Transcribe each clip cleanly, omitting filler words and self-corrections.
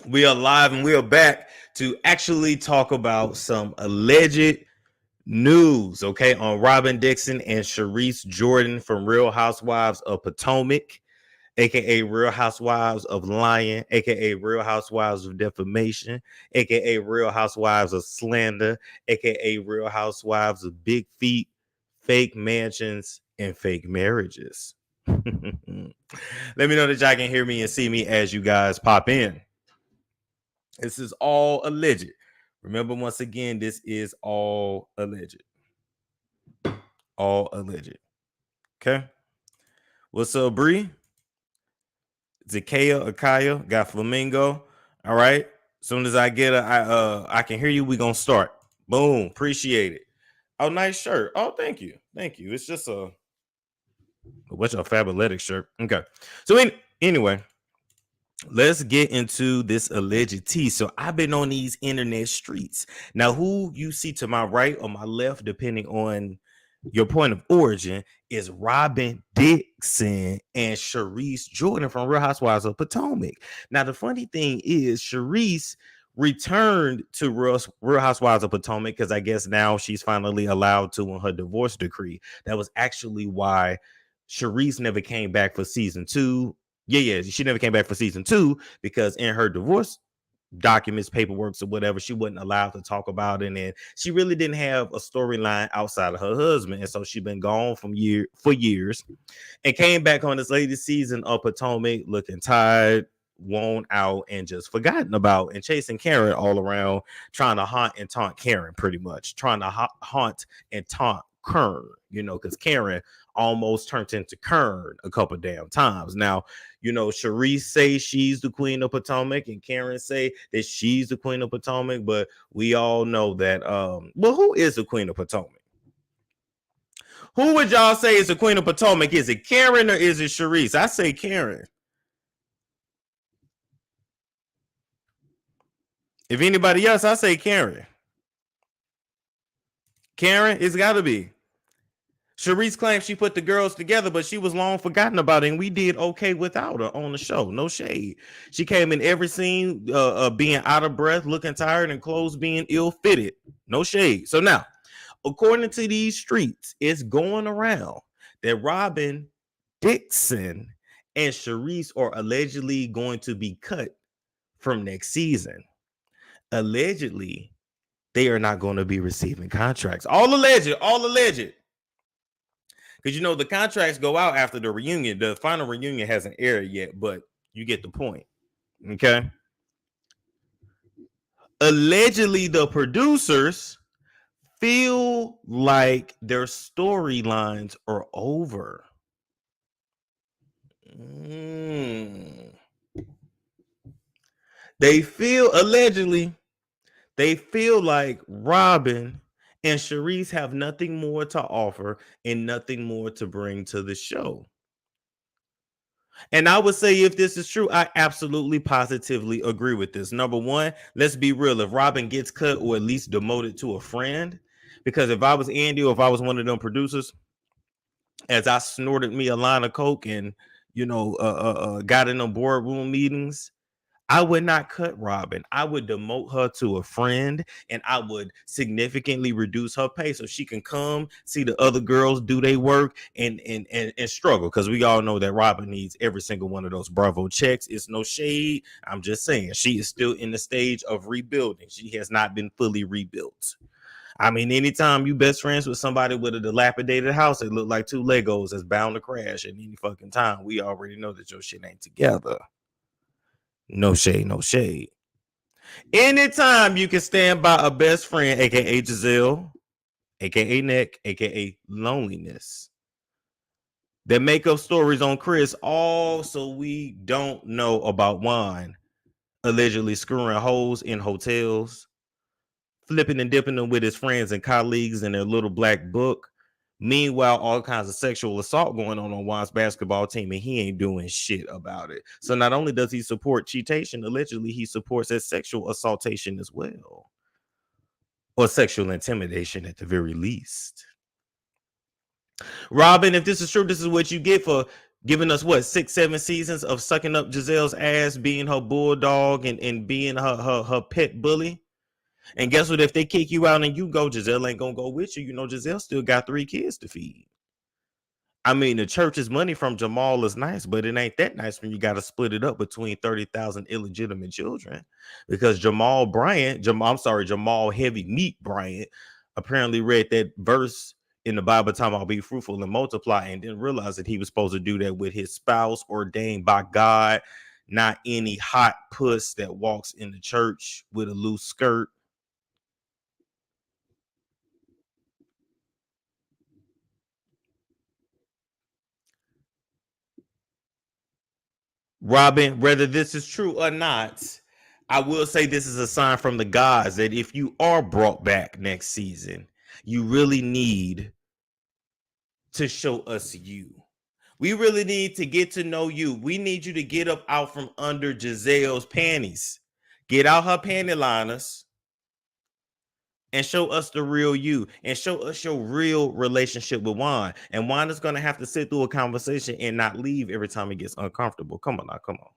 We are live and we are back to actually talk about some alleged news, okay, on Robyn Dixon and Charisse Jordan from Real Housewives of Potomac, aka Real Housewives of Lying, aka Real Housewives of Defamation, aka Real Housewives of Slander, aka Real Housewives of Big Feet, Fake Mansions, and Fake Marriages. Let me know that y'all can hear me and see me as you guys pop in. This is all alleged. Remember, once again, this is all alleged. All alleged. Okay. What's up, Bree? Zakaya, Akaya, got Flamingo. All right. As soon as I get I can hear you. We gonna start. Boom. Appreciate it. Oh, nice shirt. Oh, thank you. Thank you. It's just what's a fabuletic shirt. Okay. So anyway, let's get into this alleged tea. So I've been on these internet streets. Now, who you see to my right or my left, depending on your point of origin, is Robyn Dixon and Charisse Jordan from Real Housewives of Potomac. Now, the funny thing is, Charisse returned to Real Housewives of Potomac because I guess now she's finally allowed to on her divorce decree. That was actually why Charisse never came back for season 2. Yeah, she never came back for season 2 because in her divorce documents, paperwork, or whatever, she wasn't allowed to talk about it, and she really didn't have a storyline outside of her husband, and so she's been gone for years, and came back on this latest season of Potomac looking tired, worn out, and just forgotten about, and chasing Karen all around, trying to haunt and taunt Karen, pretty much trying to haunt and taunt Kern, because Karen almost turned into Kern a couple damn times. Now, Charisse say she's the queen of Potomac, and Karen say that she's the queen of Potomac, but we all know that, well, who is the queen of Potomac? Who would y'all say is the queen of Potomac? Is it Karen or is it Charisse? I say Karen. If anybody else, I say Karen. Karen, it's got to be. Charisse claims she put the girls together, but she was long forgotten about it, and we did okay without her on the show. No shade. She came in every scene being out of breath, looking tired, and clothes being ill-fitted. No shade. So now, according to these streets, it's going around that Robyn Dixon and Charisse are allegedly going to be cut from next season. Allegedly, they are not going to be receiving contracts. All alleged. Because the contracts go out after the reunion. The final reunion hasn't aired yet, but you get the point. Okay. Allegedly, the producers feel like their storylines are over. They feel like Robyn and Charisse have nothing more to offer and nothing more to bring to the show. And I would say, if this is true, I absolutely positively agree with this. Number one, let's be real. If Robyn gets cut or at least demoted to a friend, because if I was Andy or if I was one of them producers, as I snorted me a line of coke and got in them boardroom meetings, I would not cut Robyn. I would demote her to a friend, and I would significantly reduce her pay so she can come see the other girls do their work and struggle. Because we all know that Robyn needs every single one of those Bravo checks. It's no shade. I'm just saying she is still in the stage of rebuilding. She has not been fully rebuilt. I mean, anytime you best friends with somebody with a dilapidated house, it look like two Legos that's bound to crash at any fucking time. We already know that your shit ain't together. No shade. Anytime you can stand by a best friend, aka Giselle, aka Nick, aka Loneliness, that make up stories on Chris, all so we don't know about Juan allegedly screwing holes in hotels, flipping and dipping them with his friends and colleagues in their little black book. Meanwhile, all kinds of sexual assault going on Juan's basketball team, and he ain't doing shit about it. So not only does he support cheatation, allegedly he supports that sexual assaultation as well, or sexual intimidation at the very least. Robyn, if this is true, this is what you get for giving us what 6-7 seasons of sucking up Giselle's ass, being her bulldog and being her pet bully. And guess what? If they kick you out and you go, Giselle ain't gonna go with you. You know, Giselle still got 3 kids to feed. I mean, the church's money from Jamal is nice, but it ain't that nice when you got to split it up between 30,000 illegitimate children. Because Jamal Heavy Meat Bryant apparently read that verse in the Bible, time I'll be fruitful and multiply, and didn't realize that he was supposed to do that with his spouse ordained by God, not any hot puss that walks in the church with a loose skirt. Robyn, whether this is true or not, I will say this is a sign from the gods that if you are brought back next season, you really need to show us you. We really need to get to know you. We need you to get up out from under Giselle's panties. Get out her panty liners and show us the real you and show us your real relationship with Juan. And Juan is going to have to sit through a conversation and not leave every time he gets uncomfortable. Come on now, come on.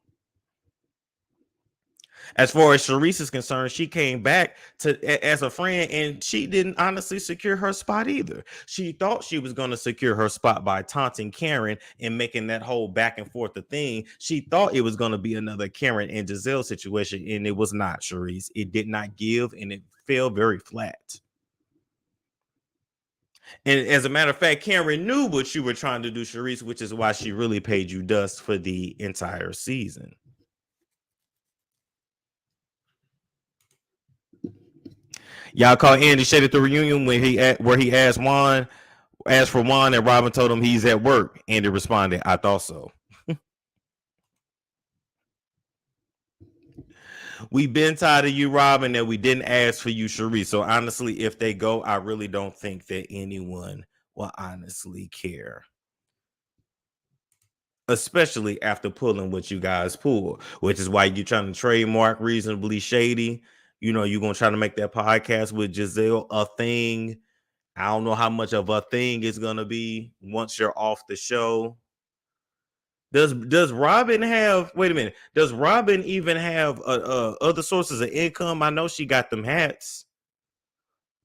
As far as Charisse is concerned, she came back as a friend, and she didn't honestly secure her spot either. She thought she was going to secure her spot by taunting Karen and making that whole back and forth a thing. She thought it was going to be another Karen and Giselle situation, and it was not, Charisse. It did not give, and it fell very flat. And as a matter of fact, Karen knew what you were trying to do, Charisse, which is why she really paid you dust for the entire season. Y'all call Andy Shade at the reunion where he asked for Juan, and Robyn told him he's at work. Andy responded, "I thought so." We've been tired of you, Robyn, and we didn't ask for you, Charisse. So honestly, if they go, I really don't think that anyone will honestly care. Especially after pulling what you guys pull, which is why you're trying to trademark Reasonably Shady. You know, you're gonna try to make that podcast with Giselle a thing. I don't know how much of a thing it's gonna be once you're off the show. Does Robyn have? Wait a minute. Does Robyn even have other sources of income? I know she got them hats.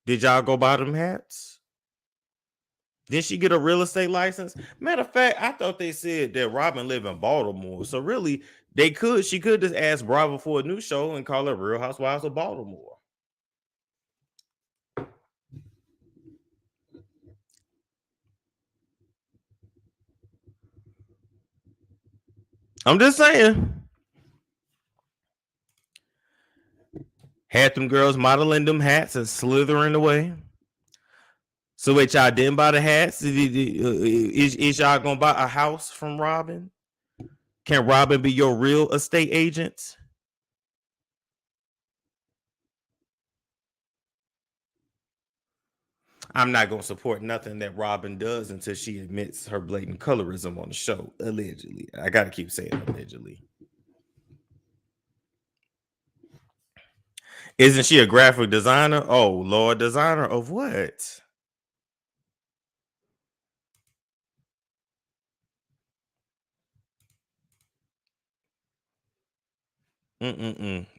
Did y'all go buy them hats? Did she get a real estate license? Matter of fact, I thought they said that Robyn lived in Baltimore. So really, she could just ask Bravo for a new show and call it Real Housewives of Baltimore. I'm just saying. Had them girls modeling them hats and slithering away. So wait, y'all didn't buy the hats? Is y'all gonna buy a house from Robyn? Can Robyn be your real estate agent? I'm not gonna support nothing that Robyn does until she admits her blatant colorism on the show. Allegedly, I gotta keep saying allegedly. Isn't she a graphic designer? Oh Lord, designer of what?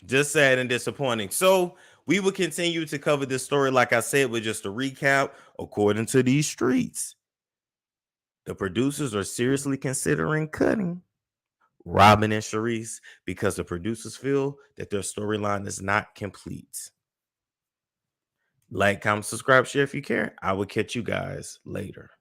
Just sad and disappointing. So we will continue to cover this story, like I said, with just a recap. According to these streets, the producers are seriously considering cutting Robyn and Charisse because the producers feel that their storyline is not complete. Like, comment, subscribe, share if you care. I will catch you guys later.